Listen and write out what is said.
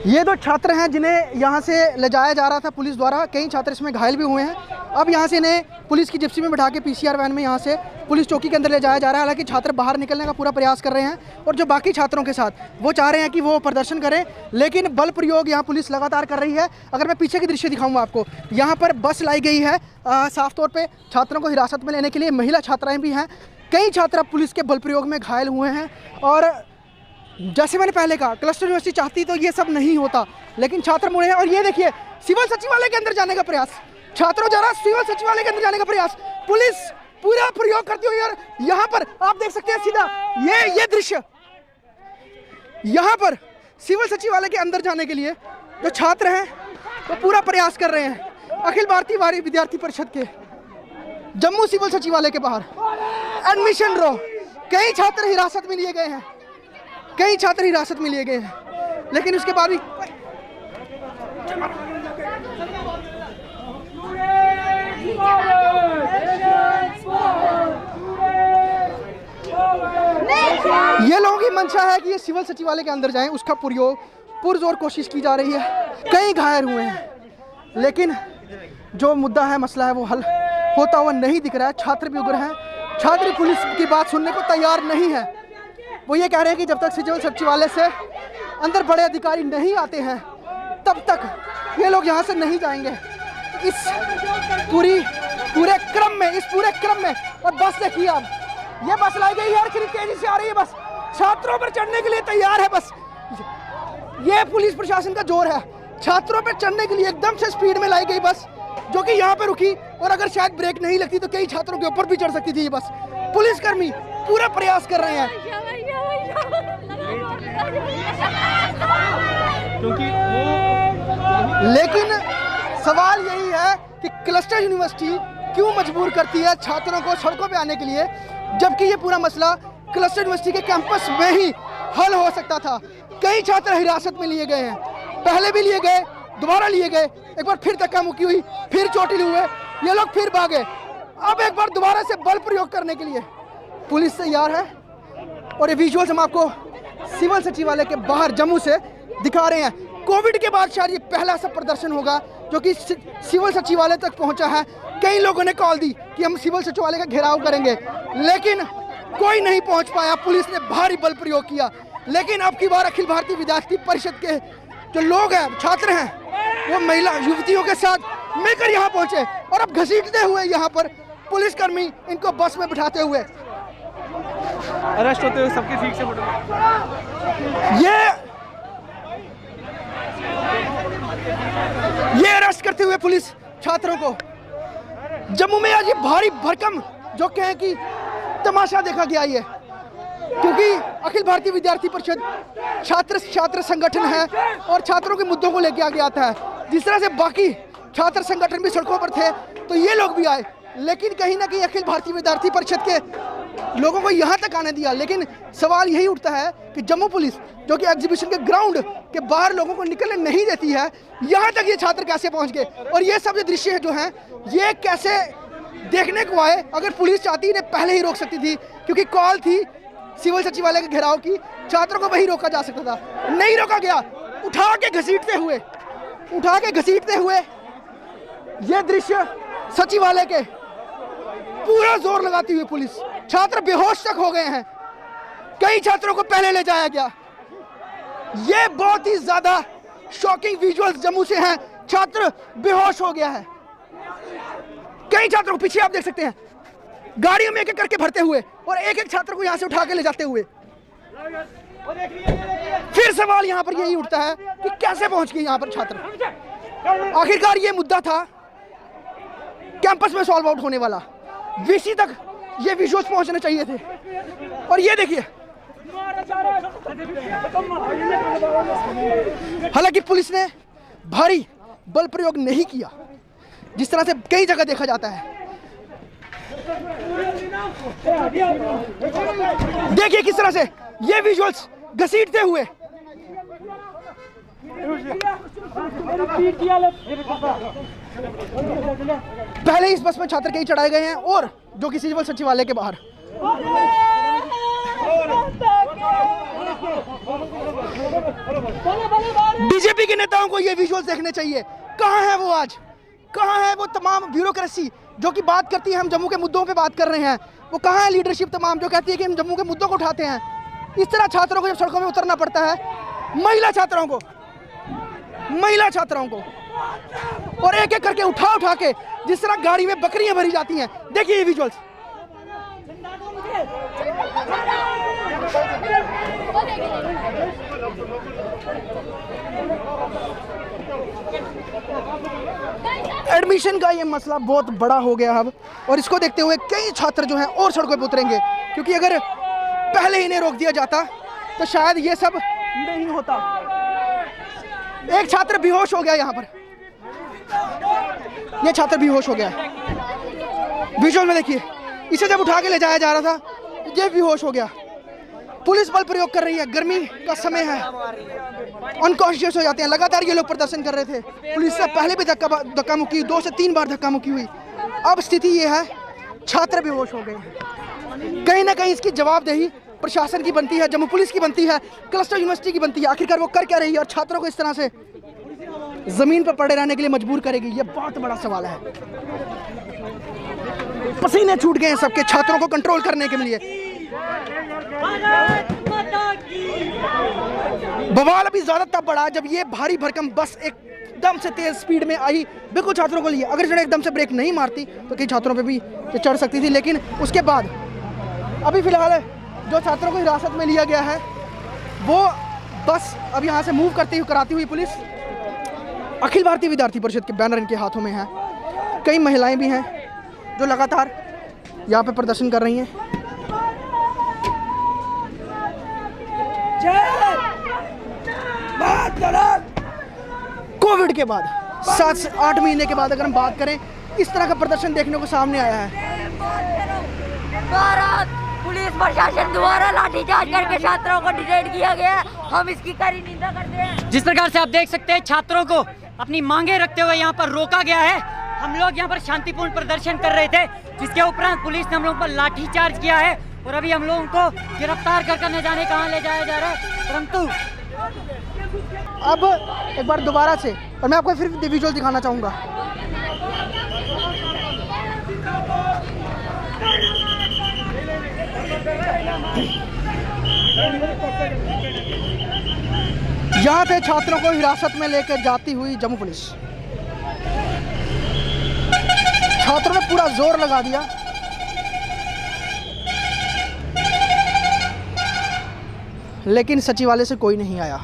ये दो छात्र हैं जिन्हें यहाँ से ले जाया जा रहा था पुलिस द्वारा। कई छात्र इसमें घायल भी हुए हैं। अब यहाँ से इन्हें पुलिस की जिप्सी में बिठा के पीसीआर वैन में यहाँ से पुलिस चौकी के अंदर ले जाया जा रहा है। हालांकि छात्र बाहर निकलने का पूरा प्रयास कर रहे हैं और जो बाकी छात्रों के साथ वो चाह रहे हैं कि वो प्रदर्शन करें, लेकिन बल प्रयोग यहाँ पुलिस लगातार कर रही है। अगर मैं पीछे की दृश्य दिखाऊंगा आपको, यहाँ पर बस लाई गई है साफ तौर पर छात्रों को हिरासत में लेने के लिए। महिला छात्राएँ भी हैं। कई छात्र पुलिस के बल प्रयोग में घायल हुए हैं। और जैसे मैंने पहले कहा, क्लस्टर यूनिवर्सिटी चाहती तो ये सब नहीं होता, लेकिन छात्र मुड़े हैं। और ये देखिए सिविल सचिवालय के अंदर जाने का प्रयास, छात्रों द्वारा सिविल सचिवालय के अंदर जाने का प्रयास, पुलिस पूरा प्रयोग करती हुई। और यहाँ पर आप देख सकते हैं सीधा ये दृश्य, यहाँ पर सिविल सचिवालय के अंदर जाने के लिए जो छात्र हैं वो पूरा प्रयास कर रहे हैं। अखिल भारतीय विद्यार्थी परिषद के जम्मू सिविल सचिवालय के बाहर एडमिशन रो, कई छात्र हिरासत में लिए गए हैं, कई छात्र हिरासत में लिए गए हैं, लेकिन उसके बाद भी ये लोगों की मंशा है कि ये सिविल सचिवालय के अंदर जाएं। उसका पुरजोर कोशिश की जा रही है। कई घायल हुए हैं, लेकिन जो मुद्दा है, मसला है, वो हल होता हुआ नहीं दिख रहा है। छात्र भी उग्र हैं। छात्र पुलिस की बात सुनने को तैयार नहीं है। वो ये कह रहे हैं कि जब तक सिविल सचिवालय से अंदर बड़े अधिकारी नहीं आते हैं तब तक ये लोग यहाँ से नहीं जाएंगे। इस पूरे क्रम में और बस देखिए आप, ये बस लाई गई है, कितनी तेजी से आ रही है बस, छात्रों पर चढ़ने के लिए तैयार है बस। ये पुलिस प्रशासन का जोर है। छात्रों पर चढ़ने के लिए एकदम से स्पीड में लाई गई बस, जो कि यहाँ पे रुकी, और अगर शायद ब्रेक नहीं लगती तो कई छात्रों के ऊपर भी चढ़ सकती थी ये बस। पुलिसकर्मी पूरा प्रयास कर रहे हैं, लेकिन सवाल यही है कि क्लस्टर यूनिवर्सिटी क्यों मजबूर करती है छात्रों को सड़कों पे आने के लिए, जबकि ये पूरा मसला क्लस्टर यूनिवर्सिटी के कैंपस में ही हल हो सकता था। कई छात्र हिरासत में लिए गए हैं, पहले भी लिए गए, दोबारा लिए गए, एक बार फिर धक्का मुक्की हुई, फिर चोटिल हुए, ये लोग फिर भागे। अब एक बार दोबारा से बल प्रयोग करने के लिए पुलिस तैयार है। और ये विजुअल्स हम आपको सिविल सचिवालय के बाहर जम्मू से दिखा रहे हैं। कोविड के बाद शायद ये पहला सा प्रदर्शन होगा जो कि सिविल सचिवालय तक पहुंचा है। कई लोगों ने कॉल दी कि हम सिविल सचिवालय का घेराव करेंगे, लेकिन कोई नहीं पहुंच पाया। पुलिस ने भारी बल प्रयोग किया, लेकिन अब की बार अखिल भारतीय विद्यार्थी परिषद के जो लोग हैं, छात्र हैं, वो महिला युवतियों के साथ मिलकर यहाँ पहुंचे और अब घसीटते हुए यहाँ पर पुलिसकर्मी इनको बस में बिठाते हुए अरेस्ट होते हुए सबके ठीक से ये अरेस्ट करते हुए पुलिस छात्रों को जम्मू में आज ये भारी भरकम जो कहें कि तमाशा देखा गया ये, क्योंकि अखिल भारतीय विद्यार्थी परिषद छात्र संगठन है और छात्रों के मुद्दों को लेके आगे आता है। जिस तरह से बाकी छात्र संगठन भी सड़कों पर थे तो ये लोग भी आए, लेकिन कहीं ना कहीं अखिल भारतीय विद्यार्थी परिषद के लोगों को यहाँ तक आने दिया। लेकिन सवाल यही उठता है कि जम्मू पुलिस जो कि एग्जीबिशन के ग्राउंड के बाहर लोगों को निकलने नहीं देती है, यहाँ तक ये छात्र कैसे पहुँच गए और ये सब जो दृश्य जो हैं ये कैसे देखने को आए। अगर पुलिस चाहती इन्हें पहले ही रोक सकती थी, क्योंकि कॉल थी सिविल सचिवालय के घेराव की, छात्रों को वही रोका जा सकता था, नहीं रोका गया। उठा के घसीटते हुए ये दृश्य सचिवालय के पूरा जोर लगाती हुई पुलिस, छात्र बेहोश तक हो गए हैं। कई छात्रों को पहले ले जाया गया। ये बहुत ही ज्यादा शॉकिंग विजुअल्स जम्मू से हैं। छात्र बेहोश हो गया है। कई छात्रों को पीछे आप देख सकते हैं गाड़ियों में एक एक करके भरते हुए और एक एक छात्र को यहां से उठा के ले जाते हुए। फिर सवाल यहां पर यही उठता है कि कैसे पहुंच गए यहां पर छात्र। आखिरकार ये मुद्दा था कैंपस में सॉल्व आउट होने वाला, वीसी तक ये विजुअल्स पहुंचने चाहिए थे। और ये देखिए, हालांकि पुलिस ने भारी बल प्रयोग नहीं किया जिस तरह से कई जगह देखा जाता है। देखिए किस तरह से ये विजुअल्स घसीटते हुए पहले इस बस में छात्र कई चढ़ाए गए हैं और जो कि सिविल सचिवालय के बाहर बीजेपी के नेताओं को ये विजुअल्स देखने चाहिए। कहाँ है वो आज? कहाँ है वो तमाम ब्यूरोक्रेसी जो कि बात करती है हम जम्मू के मुद्दों पे बात कर रहे हैं? वो कहाँ है लीडरशिप तमाम जो कहती है कि हम जम्मू के मुद्दों को उठाते हैं? इस तरह छात्रों को जब सड़कों में उतरना पड़ता है, महिला छात्रों को और एक एक करके उठा के जिस तरह गाड़ी में बकरियां भरी जाती हैं, देखिए ये विजुअल्स। एडमिशन का ये मसला बहुत बड़ा हो गया अब, और इसको देखते हुए कई छात्र जो हैं और सड़कों पर उतरेंगे, क्योंकि अगर पहले ही इन्हें रोक दिया जाता तो शायद ये सब नहीं होता। एक छात्र बेहोश हो गया यहाँ पर, ये छात्र बेहोश हो गया विजुअल में देखिए। इसे जब उठा के ले जाया जा रहा था ये बेहोश हो गया। पुलिस बल प्रयोग कर रही है, गर्मी का समय है, अनकॉन्शियस हो जाते हैं। लगातार ये लोग प्रदर्शन कर रहे थे, पुलिस से पहले भी धक्का मुक्की, 2 से 3 बार धक्का मुक्की हुई। अब स्थिति ये है, छात्र बेहोश हो गए। कहीं ना कहीं इसकी जवाबदेही प्रशासन की बनती है, जम्मू पुलिस की बनती है, क्लस्टर यूनिवर्सिटी की बनती है। आखिरकार वो कर क्या रही है और छात्रों को इस तरह से जमीन पर पड़े रहने के लिए मजबूर करेगी? ये बहुत बड़ा सवाल है। पसीने छूट गए हैं सबके छात्रों को कंट्रोल करने के लिए। बवाल अभी ज्यादा तब बढ़ा जब ये भारी भरकम बस एकदम से तेज स्पीड में आई, बिल्कुल छात्रों को लिए। अगर इसने एकदम से ब्रेक नहीं मारती तो कई छात्रों पे भी चढ़ सकती थी। लेकिन उसके बाद अभी फिलहाल जो छात्रों को हिरासत में लिया गया है वो बस अब यहाँ से मूव कराती हुई पुलिस अखिल भारतीय विद्यार्थी परिषद के बैनर इनके हाथों में है। कई महिलाएं भी हैं जो लगातार यहाँ पे प्रदर्शन कर रही हैं। कोविड के बाद 7 से 8 महीने के बाद अगर हम बात करें, इस तरह का प्रदर्शन देखने को सामने आया है। पुलिस प्रशासन द्वारा लाठीचार्ज करके छात्रों को डिटेन किया गया है, हम इसकी कड़ी निंदा करते हैं। जिस प्रकार से आप देख सकते हैं छात्रों को अपनी मांगे रखते हुए यहाँ पर रोका गया है। हम लोग यहाँ पर शांतिपूर्ण प्रदर्शन कर रहे थे, जिसके उपरांत पुलिस ने हम लोगों पर लाठीचार्ज किया है और अभी हम लोगों को गिरफ्तार कर न जाने कहाँ ले जाया जा रहा है। परंतु अब एक बार दोबारा से, और मैं आपको फिर विजुअल दिखाना चाहूँगा। यहाँ पे छात्रों को हिरासत में लेकर जाती हुई जम्मू पुलिस, छात्रों ने पूरा जोर लगा दिया। लेकिन सचिवालय से कोई नहीं आया।